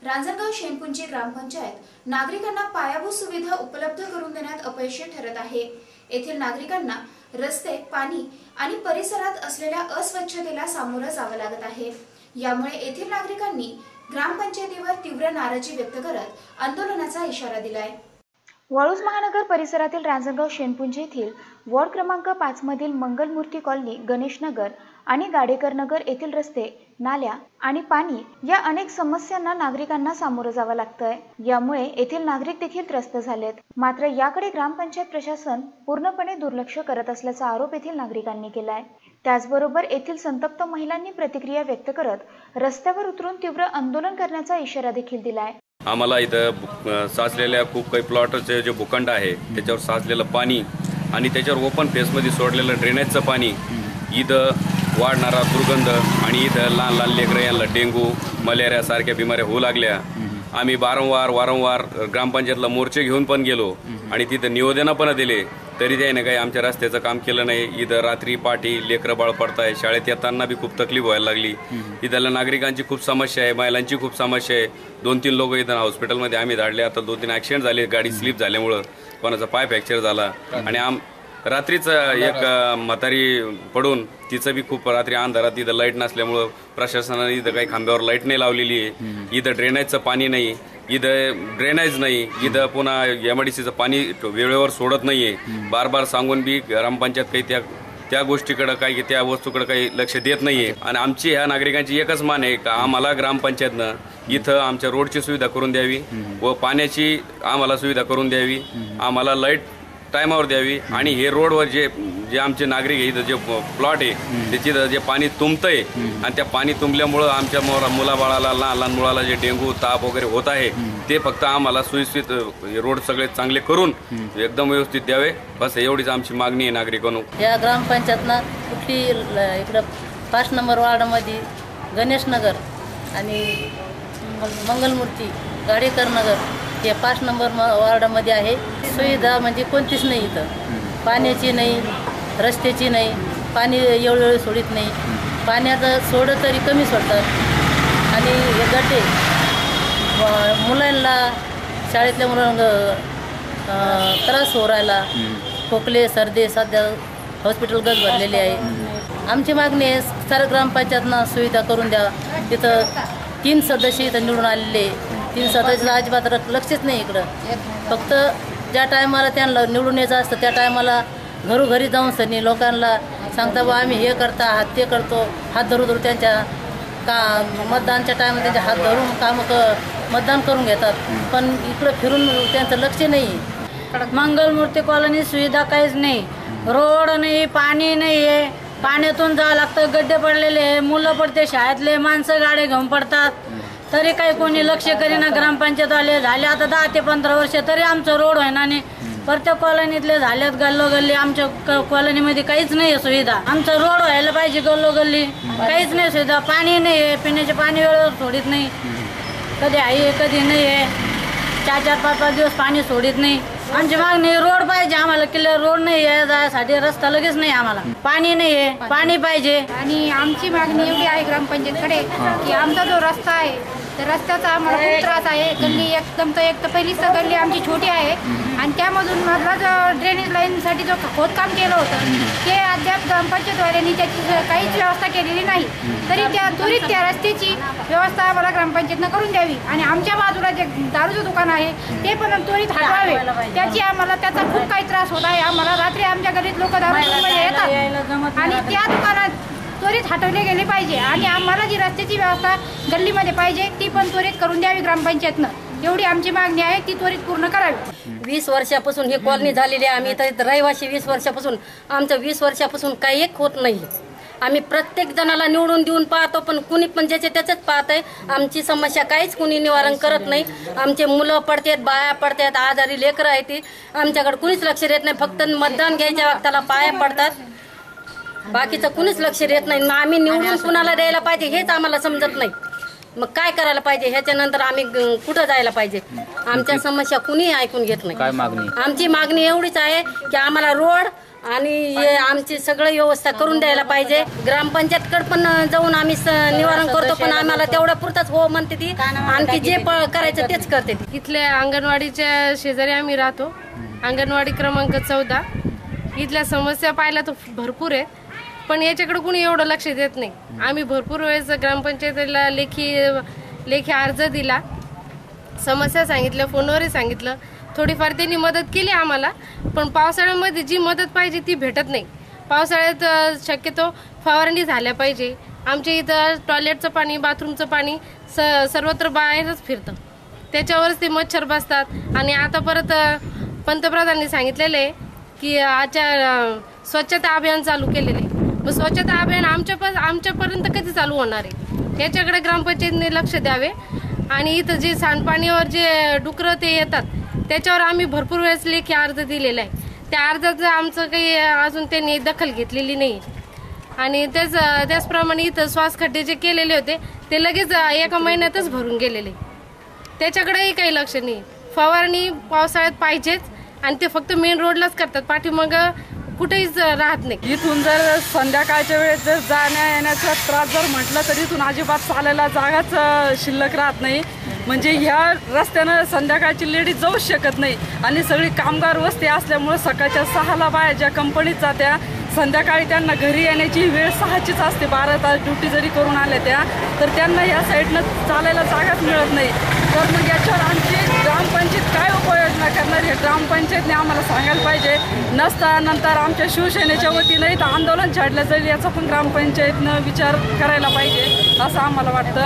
रांजणगाव शेनपुंजी ग्रामपंचायत नागरिकांना पायाभूत सुविधा उपलब्ध करून देण्यात अपयशी ठरत आहे। येथील नागरिकांना रस्ते, पाणी आणि परिसरात असलेल्या अस्वच्छतेला सामोरं जावं लागत आहे। यामुळे येथील नागरिकांनी ग्रामपंचायतीवर तीव्र नाराजी व्यक्त करत आंदोलनाचा इशारा दिलाय। वाळूज महानगर परिसरातील रांजणगाव शेनपुंजी येथील वॉर्ड क्रमांक 5 मधील मंगलमूर्ती कॉलनी, गणेश नगर आणि गाडेकर नगर येथील रस्ते, नाल्या आणि पाणी या अनेक समस्यांना नागरिकांना सामोरं जावं लागतंय। यामुळे येथील नागरिक देखील त्रस्त झालेत। मात्र याकडे ग्रामपंचायत प्रशासन पूर्णपणे दुर्लक्ष करत असल्याचा आरोप येथील नागरिकांनी केलाय। त्याचबरोबर येथील संतप्त महिलांनी प्रतिक्रिया व्यक्त करत रस्त्यावर उतरून तीव्र आंदोलन करण्याचा इशारा देखील दिलाय। आम्हाला इथं साचलेल्या खूप काही प्लॉटचे जे भूखंड आहे त्याच्यावर साचलेलं पाणी आणि त्याच्यावर ओपन फेसमध्ये सोडलेलं ड्रेनेजचं पाणी, इथं वाढणारा दुर्गंध आणि इथं लहान लहान लेकरं यांना डेंग्यू, मलेरिया सारख्या बिमाऱ्या होऊ लागल्या। आम्ही वारंवार ग्रामपंचायतला मोर्चे घेऊन पण गेलो आणि तिथं निवेदनं पण दिले, तरी त्याने काही आमच्या रस्त्याचं काम केलं नाही। इथं रात्री पाठी लेकरं बाळ पडताय, शाळेत येताना बी खूप तकलीफ व्हायला लागली। इथल्या नागरिकांची खूप समस्या आहे, महिलांची खूप समस्या आहे। 2-3 लोक इथं हॉस्पिटलमध्ये आम्ही धाडले। आता 2-3 ॲक्सिडेंट झाले, गाडी स्लिप झाल्यामुळं कोणाचा पाय फ्रॅक्चर झाला आणि रात्रीच एक म्हातारी पडून तिचं बी खूप रात्री अंधारात, इथं लाईट नसल्यामुळं प्रशासनाने इथं काही खांब्यावर लाईट नाही लावलेली आहे। इथं ड्रेनेजचं पाणी नाही, इथं ड्रेनेज नाही, इथं पुन्हा एमआयडीसीचं पाणी वेळेवर सोडत नाहीये। बार सांगून बी ग्रामपंचायत काही त्या गोष्टीकडे काही त्या वस्तूकडे काही लक्ष देत नाहीये। आणि आमची ह्या नागरिकांची एकच मान आहे का आम्हाला ग्रामपंचायतनं इथं आमच्या रोडची सुविधा करून द्यावी व पाण्याची आम्हाला सुविधा करून द्यावी, आम्हाला लाईट टायमावर द्यावी आणि हे रोडवर जे आमचे नागरिक आहे, इथं जे प्लॉट आहे त्याची जे पाणी तुंबतंय आणि त्या पाणी तुंबल्यामुळं आमच्या मुलाबाळाला, लहान मुलाला जे डेंग्यू, ताप वगैरे होत आहे ते फक्त आम्हाला सुविस्थित रोड सगळे चांगले करून एकदम व्यवस्थित द्यावे, बस एवढीच आमची मागणी आहे नागरिकांनो। या ग्रामपंचायतनं कुठली इकडं 5 नंबर वार्डामध्ये गणेश नगर आणि मंगलमूर्ती, गाडेकर नगर या 5 नंबर वार्डामध्ये आहे। सुविधा म्हणजे कोणतीच नाही, इथं पाण्याची नाही, रस्त्याची नाही, पाणी एवढं सोडित नाही, पाण्याचं सोडं तरी कमी सोडतात आणि हे गड्डे मुलांना, शाळेतल्या मुलांना त्रास हो राहिला, खोकले, सर्दी, सध्या हॉस्पिटल गज भरलेले आहे। आमची मागणी आहे सर्व ग्रामपंचायतनं सुविधा करून द्या। तिथं 3 सदस्य इथं निवडून आलेले, 3 सदस्याचं अजिबात लक्षच नाही इकडं। फक्त ज्या टायमाला त्यांना निवडून यायचं असतं त्या टायमाला घरोघरी जाऊन सनी लोकांना सांगता बा आम्ही हे करता, हात ते करतो, हात धरू त्यांच्या मतदानच्या टायमाला त्यांच्या हात धरून मतदान करून घेतात, पण इकडं फिरून त्यांचं लक्ष नाही। मंगलमूर्ती कॉलनी सुविधा काहीच नाही, रोड नाही, पाणी नाही आहे, पाण्यातून जावं लागतं, गड्डे पडलेले आहे, मुलं पडते, शाळेतले माणसं गाड्या घेऊन पडतात, तरी काही कोणी लक्ष करीना। ग्रामपंचायतवाले झाले आता 10 ते 15 वर्ष, तरी आमचं रोड आहे ना, आणि प्रत्येक कॉलनीतले झाल्यात गल्लोगल्ली। आमच्या कॉलनीमध्ये काहीच नाही आहे सुविधा, आमचं रोड व्हायला पाहिजे गल्लोगल्ली, काहीच नाही सुविधा। पाणी नाही आहे, पिण्याचे पाणी वेळेवर सोडित नाही, कधी आहे कधी नाही आहे, 4-4, 5-5 दिवस पाणी सोडित नाही। आमची मागणी रोड पाहिजे आम्हाला, क्लिअर रोड नाही आहे, जायसाठी रस्ता लगेच नाही, आम्हाला पाणी नाही आहे, पाणी पाहिजे। आणि आमची मागणी एवढी आहे ग्रामपंचायतकडे की आमचा जो रस्ता आहे तर रस्त्याचा आम्हाला खूप त्रास आहे। गल्ली एकदम तर पहिलीच तर गल्ली आमची छोटी आहे आणि त्यामधून मधला जो ड्रेनेज लाईनसाठी जो खोदकाम केलं होतं ते अद्याप ग्रामपंचायतवाल्यांनी त्याची काहीच व्यवस्था केलेली नाही, तरी त्वरित त्या रस्त्याची व्यवस्था आम्हाला ग्रामपंचायतनं करून द्यावी आणि आमच्या बाजूला जे दारूचं दुकान आहे ते पण त्वरित हटवावे। त्याचा खूप काही त्रास होत आहे आम्हाला। रात्री आमच्या गल्लीत लोक दारू येतात आणि त्या दुकानात त्वरित हटवले गेले पाहिजे आणि आम्हाला जी रस्त्याची व्यवस्था गल्लीमध्ये पाहिजे ती पण त्वरित करून द्यावी ग्रामपंचायतनं। एवढी आमची मागणी आहे, ती त्वरित पूर्ण करावी। 20 वर्षापासून ही कॉलनी झालेली आहे, आम्ही इथं रहिवासी 20 वर्षापासून, आमचं 20 वर्षापासून काही एक होत नाही। आम्ही प्रत्येक जणाला निवडून देऊन पाहतो, पण कुणी पण ज्याचे त्याच्याच पाहत आहे। आमची समस्या काहीच कुणी निवारण करत नाही। आमचे मुलं पडतात, बाया पडतात, आजारी लेकरं आहेत, ती आमच्याकडे कुणीच लक्ष देत नाही। फक्त मतदान घ्यायच्या वक्ताला पाया पडतात, बाकीचं कुणीच लक्ष देत नाही। आम्ही निवडून कुणाला द्यायला पाहिजे हेच आम्हाला समजत नाही। मग काय करायला पाहिजे, ह्याच्यानंतर आम्ही कुठं जायला पाहिजे? आमच्या समस्या कुणी ऐकून घेत नाही। काय मागणी? आमची मागणी एवढीच आहे की आम्हाला रोड आणि हे आमची सगळं व्यवस्था करून द्यायला पाहिजे. ग्रामपंचायतकडे पण जाऊन आम्ही निवारण करतो, पण आम्हाला तेवढ्या पुरताच हो म्हणते ती. आणखी जे करायचं तेच करते ती. इथल्या अंगणवाडीच्या शेजारी आम्ही राहतो. अंगणवाडी क्रमांक 14. इथल्या समस्या पाहिल्या तर भरपूर आहेत, पण याच्याकडे कुणी एवढं लक्ष देत नाही. आम्ही भरपूर वेळेस ग्रामपंचायतीला लेखी अर्ज दिला, समस्या सांगितल्या, फोनवरही सांगितलं. थोडीफार त्यांनी मदत केली आम्हाला, पण पावसाळ्यामध्ये जी मदत पाहिजे ती भेटत नाही. पावसाळ्यात शक्यतो फवारणी झाल्या पाहिजे. आमच्या इथं टॉयलेटचं पाणी, बाथरूमचं पाणी सर्वत्र बाहेरच फिरतं, त्याच्यावरच ते मच्छर बसतात. आणि आता परत पंतप्रधानांनी सांगितलेलं आहे की स्वच्छता अभियान चालू केलेलं आहे. मग स्वच्छता अभियान आमच्यापर्यंत कधी चालू होणार आहे, याच्याकडे ग्रामपंचायतीने लक्ष द्यावे. आणि इथं जे सांडपाणीवर जे डुकरं ते येतात त्याच्यावर आम्ही भरपूर वेळेस लेखी अर्ज दिलेला आहे. त्या अर्जाचं आमचं काही अजून त्यांनी दखल घेतलेली नाही. आणि त्याचप्रमाणे इथं श्वासखड्डे जे केलेले होते ते लगेच एका महिन्यातच भरून गेलेले, त्याच्याकडेही काही लक्ष नाही. फवारणी पावसाळ्यात पाहिजेच, आणि ते फक्त मेन रोडलाच करतात, पाठीमाग कुठेच राहत नाही. इथून जर संध्याकाळच्या वेळेस जर जाण्या येण्याचा त्रास जर म्हटलं तर इथून अजिबात चालायला जागाच शिल्लक राहत नाही. म्हणजे ह्या रस्त्यानं संध्याकाळची लेडीज जाऊच शकत नाही. आणि सगळी कामगार वस्ती असल्यामुळे सकाळच्या 6ला बाया ज्या कंपनीत जात्या, संध्याकाळी त्यांना घरी येण्याची वेळ 6चीच असते. 12 तास ड्युटी जरी करून आल्या त्या, तर त्यांना या साईडनं चालायला जागाच मिळत नाही. तर मग याच्यावर आमची ग्रामपंचायत काय उपाययोजना करणार हे ग्रामपंचायतने आम्हाला सांगायला पाहिजे. नंतर आमच्या शिवसेनेच्या वतीनं इथं आंदोलन छाडलं जाईल, याचा पण ग्रामपंचायतनं विचार करायला पाहिजे असं आम्हाला वाटतं.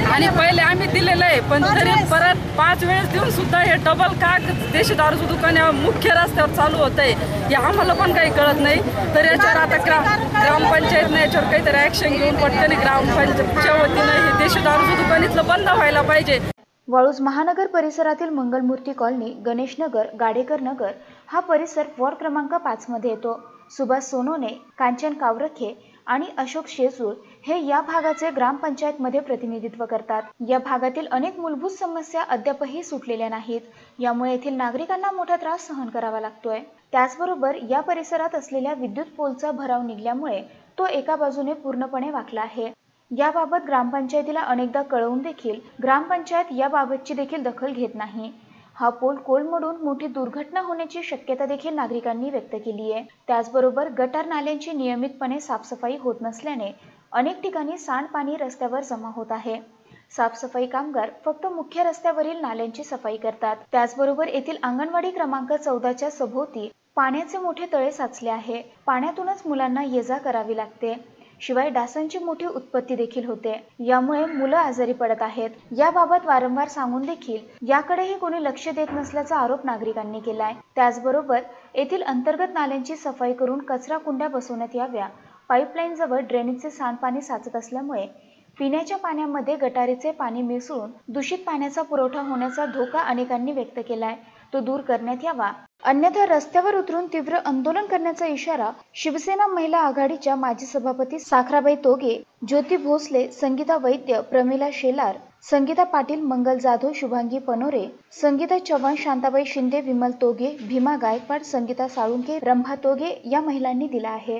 आणि पहिले आम्ही दिलेलं आहे, पण तरी परत 5 वेळेस देऊन सुद्धा हे डबल का देशी दारूचं दुकान या मुख्य रस्त्यावर चालू होत आहे हे आम्हाला पण काही कळत नाही. तर याच्यावर आता ग्रामपंचायतनं याच्यावर काहीतरी ॲक्शन घेऊन पटकन ग्रामपंचायतच्या वतीनं हे देशी दारूचं दुकान इथलं बंद व्हायला पाहिजे. वाळूज महानगर परिसरातील मंगलमूर्ती कॉलनी, गणेशनगर, गाडेकर नगर हा परिसर वॉर्ड क्रमांक 5 मध्ये येतो. सुभाष सोनोने, कांचन कावरखे आणि अशोक शेजूळ हे या भागाचे ग्रामपंचायतमध्ये प्रतिनिधित्व करतात. या भागातील अनेक मूलभूत समस्या अद्यापही सुटलेल्या नाहीत, यामुळे येथील नागरिकांना मोठा त्रास सहन करावा लागतोय. त्याचबरोबर या परिसरात असलेल्या विद्युत पोलचा भराव निघाल्यामुळे तो एका बाजूने पूर्णपणे वाकला आहे. याबाबत ग्रामपंचायतीला अनेकदा कळवून देखील ग्रामपंचायत याबाबतची देखील दखल घेत नाही. हा पोल कोलमडून मोठी दुर्घटना होण्याची शक्यता देखील नागरिकांनी व्यक्त केली आहे. त्याचबरोबर गटार नाल्यांची नियमितपणे साफसफाई होत नसल्याने अनेक ठिकाणी सांडपाणी रस्त्यावर जमा होत आहे. साफसफाई कामगार फक्त मुख्य रस्त्यावरील नाल्यांची सफाई करतात. त्याचबरोबर येथील अंगणवाडी क्रमांक 14च्या सभोवती पाण्याचे मोठे तळे साचले आहे. पाण्यातूनच मुलांना ये-जा करावी लागते. शिवाय डासांची मोठी उत्पत्ती देखील होते, यामुळे मुलं आजारी पडत आहेत. याबाबत वारंवार सांगून देखील याकडेही कोणी लक्ष देत नसल्याचा आरोप नागरिकांनी केलाय. त्याचबरोबर येथील अंतर्गत नाल्यांची सफाई करून कचरा कुंड्या बसवण्यात याव्या. पाईपलाईन जवळ ड्रेनेजचे सांडपाणी साचत असल्यामुळे पिण्याच्या पाण्यामध्ये गटारीचे पाणी मिसळून दूषित पाण्याचा पुरवठा होण्याचा धोका अनेकांनी व्यक्त केलाय. तो दूर करण्यात यावा, अन्यथा रस्त्यावर उतरून तीव्र आंदोलन करण्याचा इशारा शिवसेना महिला आघाडीच्या माजी सभापती साखराबाई तोगे, ज्योती भोसले, संगीता वैद्य, प्रमिला शेलार, संगीता पाटील, मंगल जाधव, शुभांगी पनोरे, संगीता चव्हाण, शांताबाई शिंदे, विमल तोगे, भीमा गायकवाड, संगीता साळुंके, रंभा तोगे या महिलांनी दिला आहे.